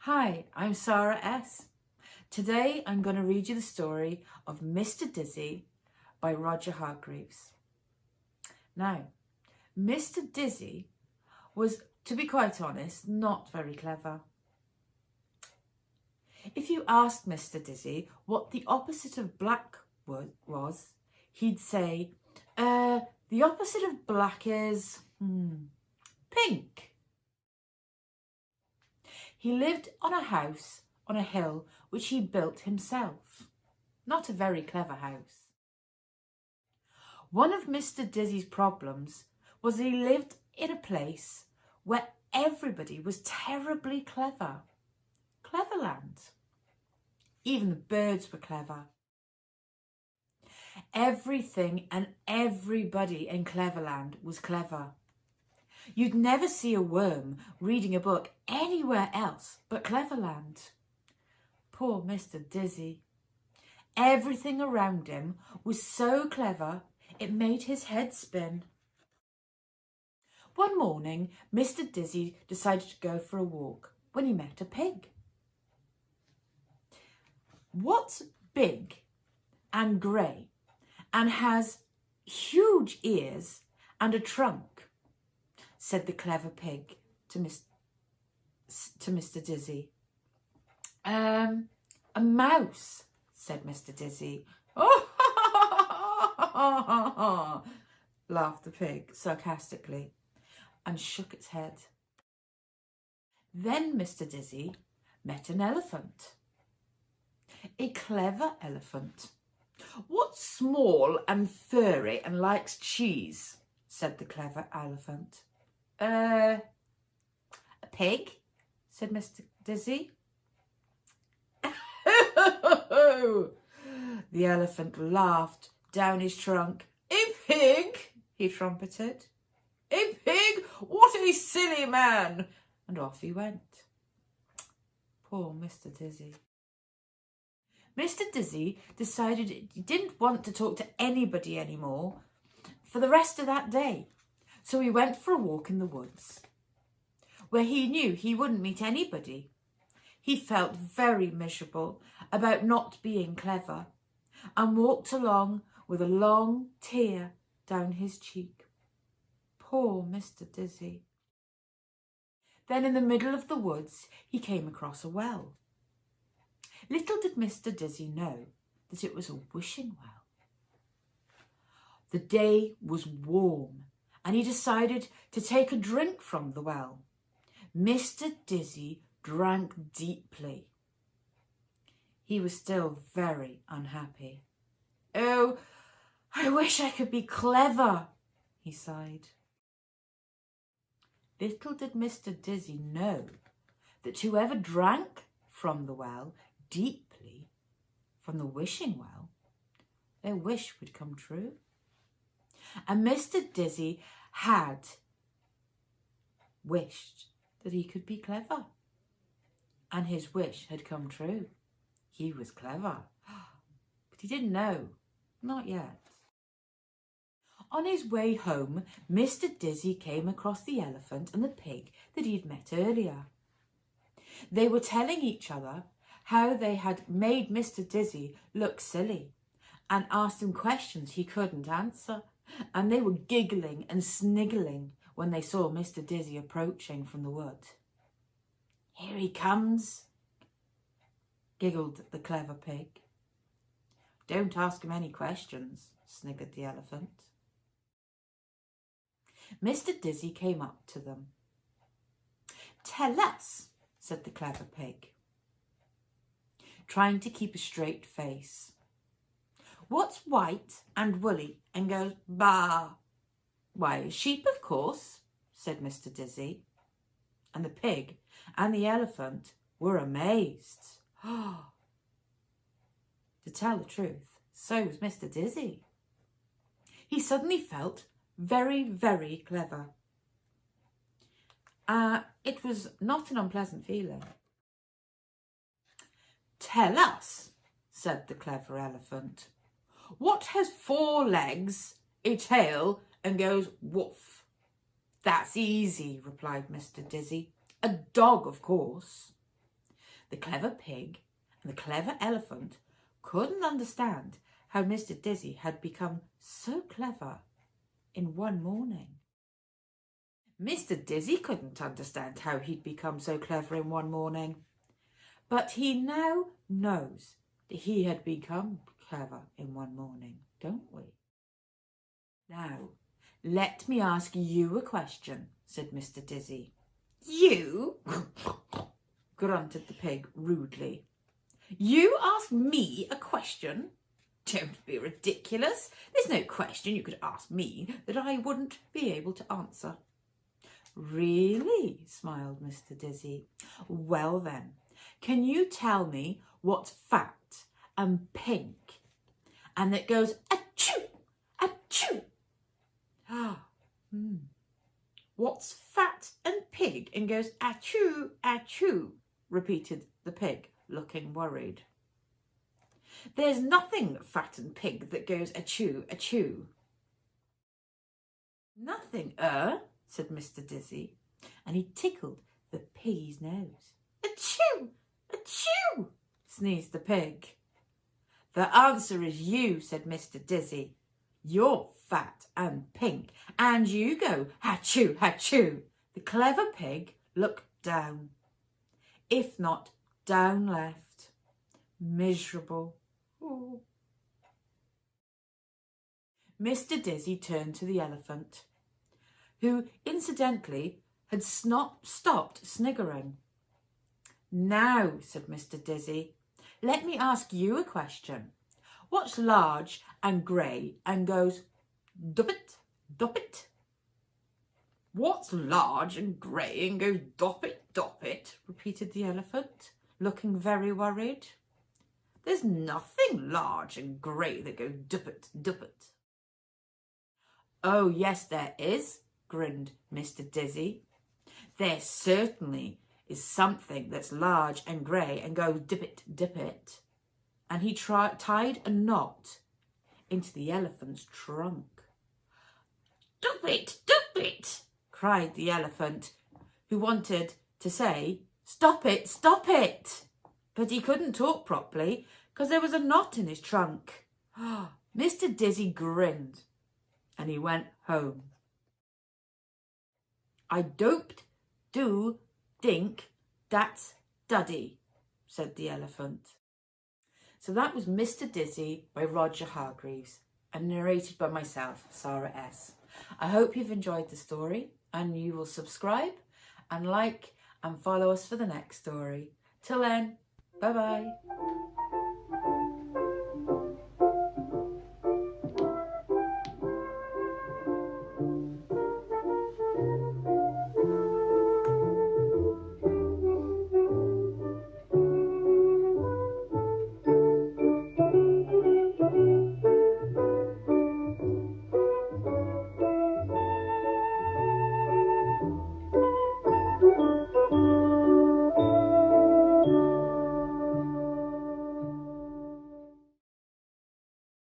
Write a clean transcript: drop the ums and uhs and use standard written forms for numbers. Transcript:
Hi, I'm Sara S. Today I'm going to read you the story of Mr. Dizzy by Roger Hargreaves. Now, Mr. Dizzy was, to be quite honest, not very clever. If you asked Mr. Dizzy what the opposite of black was, he'd say, the opposite of black is pink. He lived on a house on a hill which he built himself. Not a very clever house. One of Mr. Dizzy's problems was that he lived in a place where everybody was terribly clever. Cleverland. Even the birds were clever. Everything and everybody in Cleverland was clever. You'd never see a worm reading a book anywhere else but Cleverland. Poor Mr. Dizzy. Everything around him was so clever it made his head spin. One morning, Mr. Dizzy decided to go for a walk when he met a pig. "What's big and grey and has huge ears and a trunk?" said the clever pig to Mr. Dizzy. A mouse," said Mr. Dizzy. "Oh, laughed the pig sarcastically and shook its head. Then Mr. Dizzy met an elephant. A clever elephant. "What's small and furry and likes cheese?" said the clever elephant. A pig," said Mr. Dizzy. The elephant laughed down his trunk. "A pig?" he trumpeted. "A pig? What a silly man!" And off he went. Poor Mr. Dizzy. Mr. Dizzy decided he didn't want to talk to anybody anymore for the rest of that day. So he went for a walk in the woods, where he knew he wouldn't meet anybody. He felt very miserable about not being clever and walked along with a long tear down his cheek. Poor Mr. Dizzy. Then in the middle of the woods, he came across a well. Little did Mr. Dizzy know that it was a wishing well. The day was warm and he decided to take a drink from the well. Mr. Dizzy drank deeply. He was still very unhappy. "Oh, I wish I could be clever," he sighed. Little did Mr. Dizzy know that whoever drank from the well deeply, from the wishing well, their wish would come true. And Mr. Dizzy had wished that he could be clever. And his wish had come true. He was clever. But he didn't know. Not yet. On his way home, Mr. Dizzy came across the elephant and the pig that he'd met earlier. They were telling each other how they had made Mr. Dizzy look silly and asked him questions he couldn't answer. And they were giggling and sniggling when they saw Mr. Dizzy approaching from the wood. "Here he comes," giggled the clever pig. "Don't ask him any questions," sniggered the elephant. Mr. Dizzy came up to them. "Tell us," said the clever pig, trying to keep a straight face. "What's white and woolly and goes baa?" "Why, a sheep, of course," said Mr. Dizzy. And the pig and the elephant were amazed. To tell the truth, so was Mr. Dizzy. He suddenly felt very, very clever. It was not an unpleasant feeling. "Tell us," said the clever elephant. "What has 4 legs, a tail, and goes woof?" "That's easy," replied Mr. Dizzy. "A dog, of course." The clever pig and the clever elephant couldn't understand how Mr. Dizzy had become so clever in one morning. Mr. Dizzy couldn't understand how he'd become so clever in one morning, but he now knows that he had become clever in one morning, don't we? Now, let me ask you a question, said Mr. Dizzy. You? grunted the pig rudely. You ask me a question? Don't be ridiculous. There's no question you could ask me that I wouldn't be able to answer. Really? Smiled Mr. Dizzy. Well then, can you tell me what's fat and pink and that goes achoo, achoo? What's fat and pig and goes achoo, achoo? Repeated the pig, looking worried. There's nothing fat and pig that goes achoo, achoo. Nothing, said Mr. Dizzy, and he tickled the pig's nose. Achoo, achoo, sneezed the pig. The answer is you, said Mr. Dizzy. You're fat and pink, and you go achoo, achoo. The clever pig looked down, if not down left, miserable. Oh. Mr. Dizzy turned to the elephant, who incidentally had stopped sniggering. Now, said Mr. Dizzy, let me ask you a question. What's large and grey and goes doppet, doppet? What's large and grey and goes doppet, doppet? Repeated the elephant, looking very worried. There's nothing large and grey that goes duppet, duppet. Oh, yes, there is, grinned Mr. Dizzy. There certainly is something that's large and grey and goes dippet, dippet. And he tied a knot into the elephant's trunk. Duppet, duppet, cried the elephant, who wanted to say, stop it, stop it. But he couldn't talk properly because there was a knot in his trunk. Mr. Dizzy grinned and he went home. I don't do think that's duddy, said the elephant. So that was Mr. Dizzy by Roger Hargreaves and narrated by myself, Sara S. I hope you've enjoyed the story and you will subscribe and like and follow us for the next story. Till then, bye-bye.